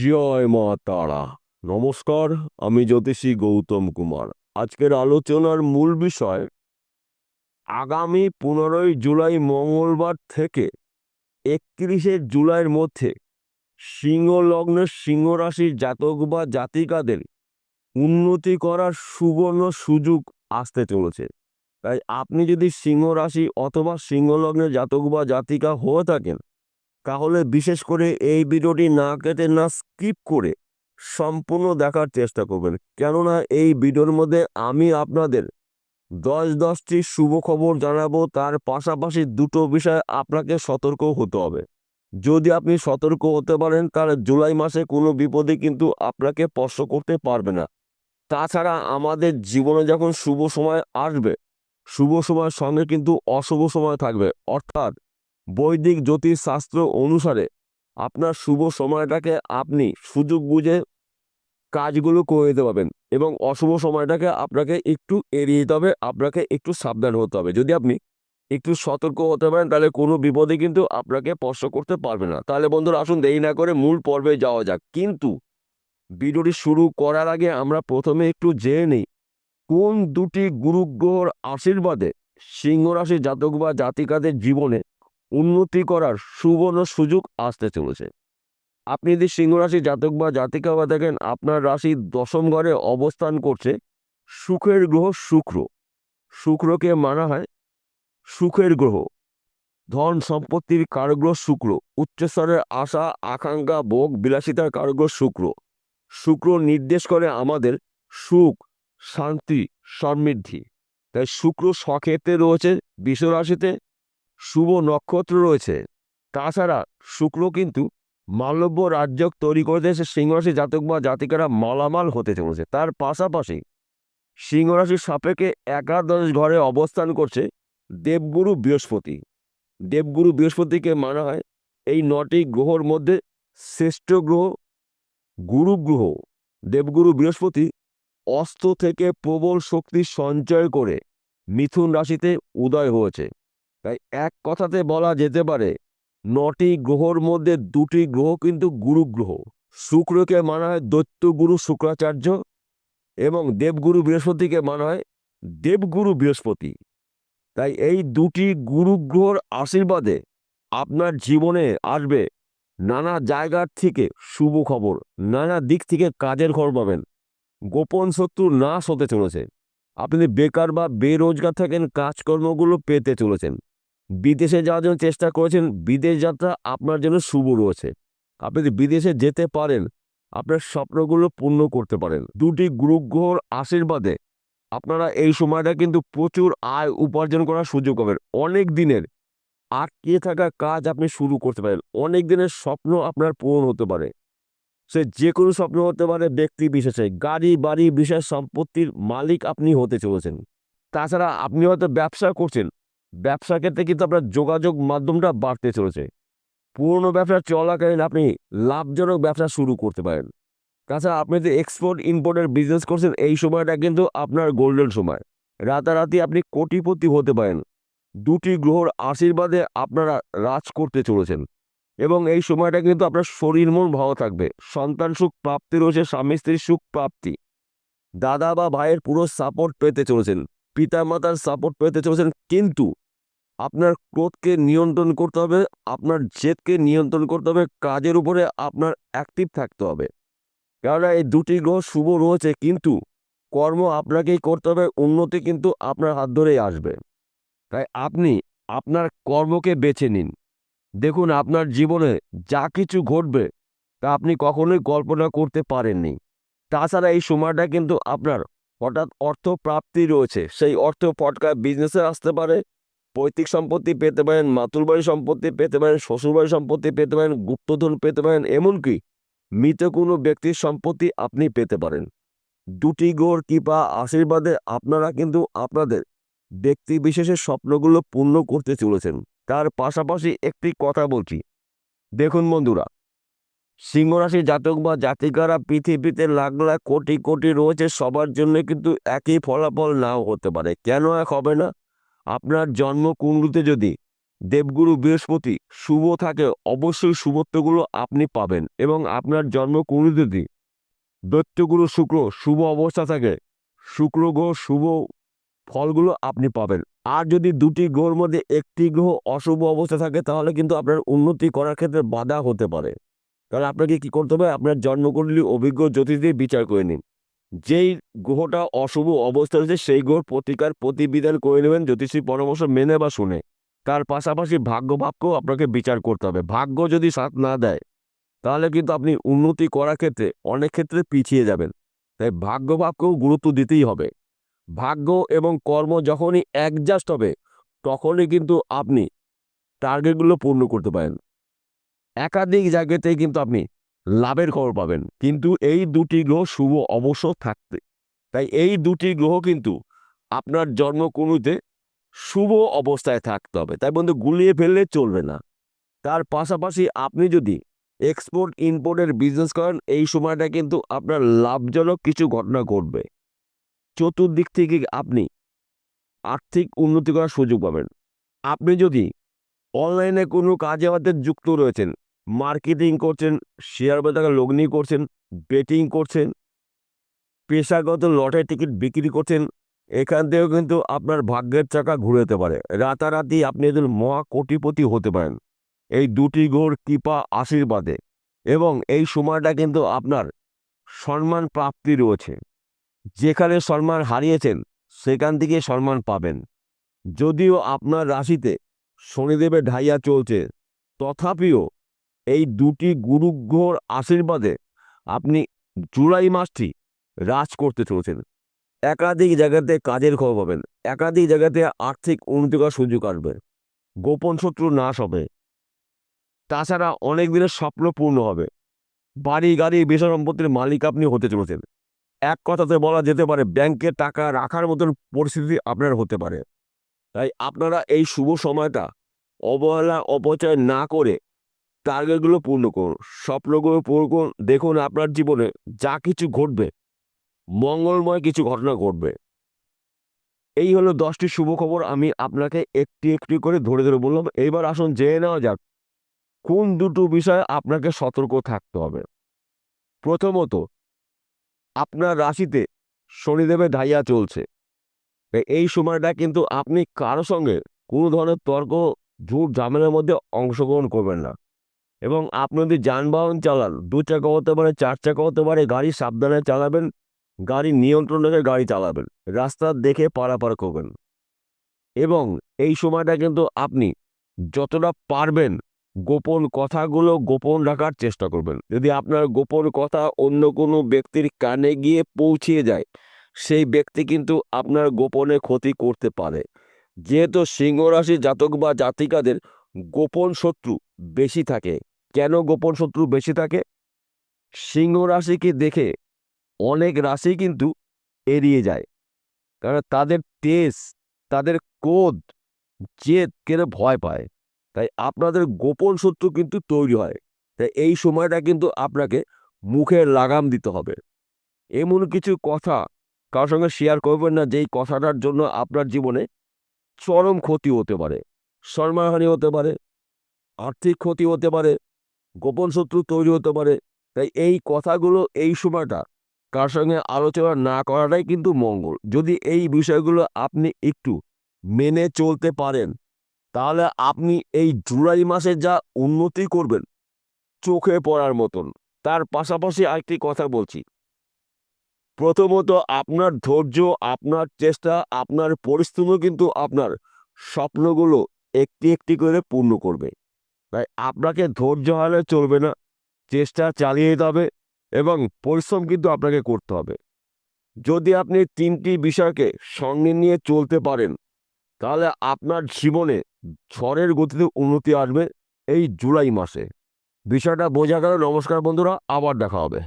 জয় মা তারা। নমস্কার, আমি জ্যোতিষী গৌতম কুমার। আজকের আলোচনার মূল বিষয় আগামী 15ই জুলাই মঙ্গলবার থেকে 31শে জুলাইয়ের মধ্যে সিংহ লগ্নের সিংহ রাশির জাতক বা জাতিকাদের উন্নতি করার সুবর্ণ সুযোগ আসতে চলেছে। তাই আপনি যদি সিংহ রাশি অথবা সিংহ লগ্নের জাতক বা জাতিকা হয়ে থাকেন, তাহলে বিশেষ করে এই ভিডিওটি না কেটে না স্কিপ করে সম্পূর্ণ দেখার চেষ্টা করবেন, কেননা এই ভিডিওর মধ্যে আমি আপনাদের 10টি শুভ খবর জানাবো। তার পাশাপাশি দুটো বিষয় আপনাকে সতর্ক হতে হবে। যদি আপনি সতর্ক হতে পারেন, তাহলে জুলাই মাসে কোনো বিপদে কিন্তু আপনাকে স্পর্শ করতে পারবে না। তাছাড়া আমাদের জীবনে যখন শুভ সময় আসবে, শুভ সময়ের সঙ্গে কিন্তু অশুভ সময় থাকবে। অর্থাৎ বৈদিক জ্যোতিষ শাস্ত্র অনুসারে আপনার শুভ সময়টাকে আপনি সুযোগ বুঝে কাজগুলো করে দিতে পারবেন, এবং অশুভ সময়টাকে আপনাকে একটু এড়িয়ে যেতে হবে, আপনাকে একটু সাবধান হতে হবে। যদি আপনি একটু সতর্ক হতে পারেন, তাহলে কোনো বিপদে কিন্তু আপনাকে স্পর্শ করতে পারবে না। তাহলে বন্ধুরা, আসুন দেরি না করে মূল পর্বে যাওয়া যাক। কিন্তু ভিডিওটি শুরু করার আগে আমরা প্রথমে একটু জেনে নিই কোন দুটি গুরুগ্রহর আশীর্বাদে সিংহ রাশির জাতক বা জাতিকাদের জীবনে উন্নতি করার সুবর্ণ সুযোগ আসতে চলেছে। আপনি যদি সিংহ রাশির জাতক বা জাতিকা বা দেখেন, আপনার রাশির দশম ঘরে অবস্থান করছে সুখের গ্রহ শুক্র। শুক্রকে মানা হয় সুখের গ্রহ, ধন সম্পত্তির কারগ্রহ শুক্র, উচ্চস্তরের আশা আকাঙ্ক্ষা ভোগ বিলাসিতার কারগ্রহ শুক্র। শুক্র নির্দেশ করে আমাদের সুখ, শান্তি, সমৃদ্ধি। তাই শুক্র স্বক্ষেত্রে রয়েছে বৃষ রাশিতে, শুভ নক্ষত্র রয়েছে। তাছাড়া শুক্র কিন্তু মালব্য রাজ্য তৈরি করে দিয়েছে। সিংহ রাশি জাতক বা জাতিকারা মালামাল হতে চলেছে। তার পাশাপাশি সিংহ রাশির সাপেক্ষে একাদশ ঘরে অবস্থান করছে দেবগুরু বৃহস্পতি। দেবগুরু বৃহস্পতিকে মানা হয় এই 9টি গ্রহর মধ্যে শ্রেষ্ঠ গ্রহ, গুরু গ্রহ। দেবগুরু বৃহস্পতি অস্ত থেকে প্রবল শক্তি সঞ্চয় করে মিথুন রাশিতে উদয় হয়েছে। তাই এক কথাতে বলা যেতে পারে 9টি গ্রহর মধ্যে 2টি গ্রহ কিন্তু গুরু গ্রহ। শুক্রকে মানা হয় দৈত্যগুরু শুক্রাচার্য, এবং দেবগুরু বৃহস্পতিকে মানা হয় দেবগুরু বৃহস্পতি। তাই এই 2টি গুরু গ্রহর আশীর্বাদে আপনার জীবনে আসবে নানা জায়গার থেকে শুভ খবর, নানা দিক থেকে কাজের খবর পাবেন, গোপন শত্রু নাশ হতে চলেছে। আপনি বেকার বা বেরোজগার থাকেন, কাজকর্মগুলো পেতে চলেছেন। বিদেশে যাওয়ার জন্য চেষ্টা করেছেন, বিদেশ যাত্রা আপনার জন্য শুভ রয়েছে। আপনি যদি বিদেশে যেতে পারেন, আপনার স্বপ্নগুলো পূর্ণ করতে পারেন। 2টি গুরু গ্রহর আশীর্বাদে আপনারা এই সময়টা কিন্তু প্রচুর আয় উপার্জন করার সুযোগ পাবেন। অনেক দিনের আটকে থাকা কাজ আপনি শুরু করতে পারেন। অনেক দিনের স্বপ্ন আপনার পূরণ হতে পারে। সে যে কোনো স্বপ্ন হতে পারে, ব্যক্তি বিশেষে গাড়ি বাড়ি বিষয় সম্পত্তির মালিক আপনি হতে চলেছেন। তাছাড়া আপনি হয়তো ব্যবসা করছেন, ব্যবসা ক্ষেত্রে কিন্তু আপনার যোগাযোগ মাধ্যমটা বাড়তে চলেছে। পুরনো ব্যবসা চলাকালীন আপনি লাভজনক ব্যবসা শুরু করতে পারেন। তাছাড়া আপনি যে এক্সপোর্ট ইম্পোর্টের বিজনেস করছেন, এই সময়টা কিন্তু আপনার গোল্ডেন সময়। রাতারাতি আপনি কোটিপতি হতে পারেন। 2টি গ্রহর আশীর্বাদে আপনারা রাজ করতে চলেছেন, এবং এই সময়টা কিন্তু আপনার শরীর মন ভালো থাকবে। সন্তান সুখ প্রাপ্তি রয়েছে, স্বামী স্ত্রীর সুখ প্রাপ্তি, দাদা বা ভাইয়ের পুরো সাপোর্ট পেতে চলেছেন, পিতা মাতার সাপোর্ট পেতে চলেছেন। কিন্তু আপনার ক্রোধকে নিয়ন্ত্রণ করতে হবে, আপনার জেদকে নিয়ন্ত্রণ করতে হবে, কাজের উপরে আপনার অ্যাক্টিভ থাকতে হবে। কেননা এই 2টি গ্রহ শুভ রয়েছে, কিন্তু কর্ম আপনাকেই করতে হবে, উন্নতি কিন্তু আপনার হাত ধরেই আসবে। তাই আপনি আপনার কর্মকে বেছে নিন। দেখুন, আপনার জীবনে যা কিছু ঘটবে তা আপনি কখনোই কল্পনা করতে পারেননি। তাছাড়া এই সময়টা কিন্তু আপনার হঠাৎ অর্থ প্রাপ্তি রয়েছে। সেই অর্থ ফটকায় বিজনেসে আসতে পারে, পৈতৃক সম্পত্তি পেতে পারেন, মাতুল বাড়ি সম্পত্তি পেতে পারেন, শ্বশুরবাড়ি সম্পত্তি পেতে পারেন, গুপ্তধন পেতে পারেন, এমনকি মৃত কোনো ব্যক্তির সম্পত্তি আপনি পেতে পারেন। 2টি গ্রহর কৃপা আশীর্বাদে আপনারা কিন্তু আপনাদের ব্যক্তি বিশেষের স্বপ্নগুলো পূর্ণ করতে চলেছেন। তার পাশাপাশি একটি কথা বলছি, দেখুন বন্ধুরা, সিংহ রাশির জাতক বা জাতিকারা পৃথিবীতে লাখ লাখ কোটি কোটি রয়েছে, সবার জন্য কিন্তু একই ফলাফল নাও হতে পারে। কেন এক হবে না? আপনার জন্ম কুণ্ডলিতে যদি দেবগুরু বৃহস্পতি শুভ থাকে, অবশ্যই শুভত্বগুলো আপনি পাবেন। এবং আপনার জন্মকুণ্ডলিতে দৈত্যগুরু শুক্র শুভ অবস্থা থাকে, শুক্র গ্রহ শুভ ফলগুলো আপনি পাবেন। আর যদি দুটি গ্রহের মধ্যে একটি গ্রহ অশুভ অবস্থা থাকে তাহলে কিন্তু আপনার উন্নতি করার ক্ষেত্রে বাধা হতে পারে। তাহলে আপনাকে কি করতে হবে, আপনার জন্মকুণ্ডলী অভিজ্ঞ জ্যোতিষ দিয়ে বিচার করে নিন। যেই গ্রহটা অশুভ অবস্থা রয়েছে সেই গ্রহর প্রতিকার প্রতিবিধান করে নেবেন জ্যোতিষী পরামর্শ মেনে বা শুনে। তার পাশাপাশি ভাগ্য ভাবকেও আপনাকে বিচার করতে হবে। ভাগ্য যদি সাথ না দেয় তাহলে কিন্তু আপনি উন্নতি করার ক্ষেত্রে অনেক ক্ষেত্রে পিছিয়ে যাবেন। তাই ভাগ্য ভাবকেও গুরুত্ব দিতেই হবে। ভাগ্য এবং কর্ম যখনই অ্যাডজাস্ট হবে তখনই কিন্তু আপনি টার্গেটগুলো পূর্ণ করতে পারেন। একাধিক জায়গাতে কিন্তু আপনি লাভের খবর পাবেন, কিন্তু এই দুটি গ্রহ শুভ অবশ্য থাকতে। তাই এই দুটি গ্রহ কিন্তু আপনার জন্মকুণ্ডলিতে শুভ অবস্থায় থাকতে হবে। তাই বন্ধু, গুলিয়ে ফেললে চলবে না। তার পাশাপাশি আপনি যদি এক্সপোর্ট ইম্পোর্টের বিজনেস করেন এই সময়টা কিন্তু আপনার লাভজনক কিছু ঘটনা ঘটবে। চতুর্দিক থেকে আপনি আর্থিক উন্নতি করার সুযোগ পাবেন। আপনি যদি অনলাইনে কোনো কাজে আমাদের যুক্ত রয়েছেন, মার্কেটিং করছেন, শেয়ার বাজারে লগ্নি করছেন, বেটিং করছেন, পেশাগত লটারি টিকিট বিক্রি করছেন, এখান থেকেও কিন্তু আপনার ভাগ্যের চাকা ঘুরে যেতে পারে। রাতারাতি আপনি একজন মহা কোটিপতি হতে পারেন এই দুটি গ্রহের কৃপা আশীর্বাদে। এবং এই সময়টা কিন্তু আপনার সম্মান প্রাপ্তি রয়েছে। যেখানে সম্মান হারিয়েছেন সেখান থেকে সম্মান পাবেন। যদিও আপনার রাশিতে শনিদেবের ঢাইয়া চলছে, তথাপিও এই দুটি গুরুগ্রহর আশীর্বাদে আপনি জুলাই মাসটি রাজ করতে চলেছেন। একাধিক জায়গাতে কাজের খবর পাবেন, একাধিক জায়গাতে আর্থিক উন্নতি করার সুযোগ আসবে, গোপন শত্রু নাশ হবে। তাছাড়া অনেক দিনের স্বপ্ন পূর্ণ হবে। বাড়ি গাড়ি বিষয় সম্পত্তির মালিক আপনি হতে চলেছেন। এক কথাতে বলা যেতে পারে ব্যাংকে টাকা রাখার মতন পরিস্থিতি আপনার হতে পারে। তাই আপনারা এই শুভ সময়টা অবহেলা অপচয় না করে টার্গেটগুলো পূর্ণ করুন, স্বপ্নগুলো পূর্ণ করুন। দেখুন আপনার জীবনে যা কিছু ঘটবে মঙ্গলময় কিছু ঘটনা ঘটবে। এই হলো 10টি শুভ খবর, আমি আপনাকে একটি একটি করে ধরে ধরে বললাম। এইবার আসুন জেনে নেওয়া যাক কোন দুটো বিষয়ে আপনাকে সতর্ক থাকতে হবে। প্রথমত, আপনার রাশিতে শনিদেবের ঢাইয়া চলছে। এই সময়টা কিন্তু আপনি কারো সঙ্গে কোনো ধরনের তর্ক ঝুট ঝামেলার মধ্যে অংশগ্রহণ করবেন না। এবং আপনি যদি যানবাহন চালান, 2 চাকা হতে পারে, 4 চাকা হতে পারে, গাড়ি সাবধানে চালাবেন, গাড়ি নিয়ন্ত্রণ রেখে গাড়ি চালাবেন, রাস্তা দেখে পারাপার করবেন। এবং এই সময়টা কিন্তু আপনি যতটা পারবেন গোপন কথাগুলো গোপন রাখার চেষ্টা করবেন। যদি আপনার গোপন কথা অন্য কোনো ব্যক্তির কানে গিয়ে পৌঁছিয়ে যায়, সেই ব্যক্তি কিন্তু আপনার গোপনে ক্ষতি করতে পারে। যেহেতু সিংহ রাশি জাতক বা জাতিকাদের গোপন শত্রু বেশি থাকে। কেন গোপন শত্রু বেশি থাকে? সিংহ রাশিকে দেখে অনেক রাশি কিন্তু এড়িয়ে যায়, কারণ তাদের তেজ, তাদের ক্রোধ, জেদ কেড়ে ভয় পায়। তাই আপনাদের গোপন শত্রু কিন্তু তৈরি হয়। তাই এই সময়টা কিন্তু আপনাকে মুখে লাগাম দিতে হবে। এমন কিছু কথা কারোর সঙ্গে শেয়ার করবেন না যেই কথাটার জন্য আপনার জীবনে চরম ক্ষতি হতে পারে, সম্মানহানি হতে পারে, আর্থিক ক্ষতি হতে পারে, গোপন শত্রু তৈরি হতে পারে। তাই এই কথাগুলো এই সময়টা কার সঙ্গে আলোচনা না করাটাই কিন্তু মঙ্গল। যদি এই বিষয়গুলো আপনি একটু মেনে চলতে পারেন তাহলে আপনি এই জুলাই মাসে যা উন্নতি করবেন চোখে পড়ার মতন। তার পাশাপাশি আরেকটি কথা বলছি, প্রথমত আপনার ধৈর্য, আপনার চেষ্টা, আপনার পরিশ্রমও কিন্তু আপনার স্বপ্নগুলো একটি একটি করে পূর্ণ করবে। তাই আপনাকে ধৈর্য হারালে চলবে না, চেষ্টা চালিয়ে যেতে হবে এবং পরিশ্রম কিন্তু আপনাকে করতে হবে। যদি আপনি 3টি বিষয়কে সঙ্গে নিয়ে চলতে পারেন তাহলে আপনার জীবনে ঝড়ের গতিতে উন্নতি আসবে এই জুলাই মাসে। বিষয়টা বোঝা গেল? নমস্কার বন্ধুরা, আবার দেখা হবে।